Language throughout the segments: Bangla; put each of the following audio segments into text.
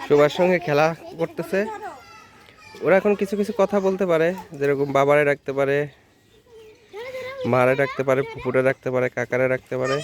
সবার সঙ্গে খেলা করতেছে। ওরা এখন কিছু কিছু কথা বলতে পারে, যেরকম বাবারে ডাকতে পারে, মারে ডাকতে পারে, পুকুরে ডাকতে পারে, কাকারে ডাকতে পারে।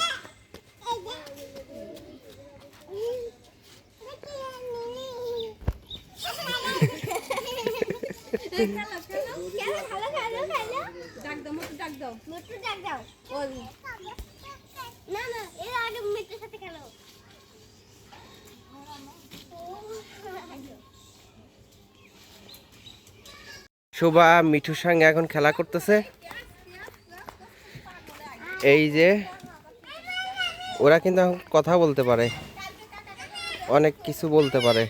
শোভা মিঠুর সঙ্গে এখন খেলা করতেছে। এই যে ওরা কিন্তু এখন কথা বলতে পারে, অনেক কিছু বলতে পারে।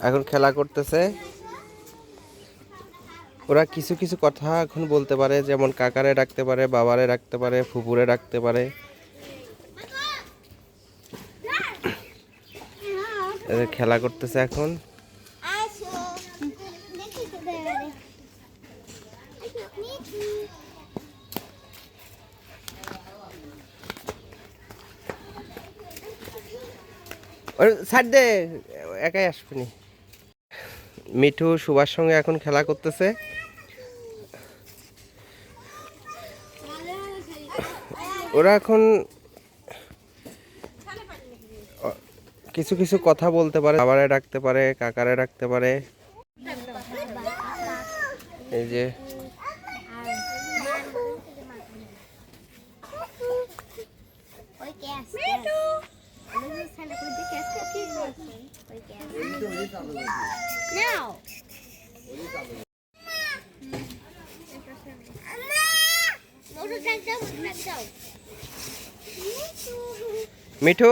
এখন খেলা করতেছে। ওরা কিছু কিছু কথা এখন বলতে পারে, যেমন কাকারে ডাকতে পারে, বাবারে ডাকতে পারে, ফুপুরে ডাকতে পারে। এদের খেলা করতেছে এখন। ছাড় দে, একাই আসবেনি। মিঠু সুভার সঙ্গে এখন খেলা করতেছে। ওরা এখন কিছু কিছু কথা বলতে পারে, বাবারে ডাকতে পারে, কাকারে ডাকতে পারে। এই যে মিঠু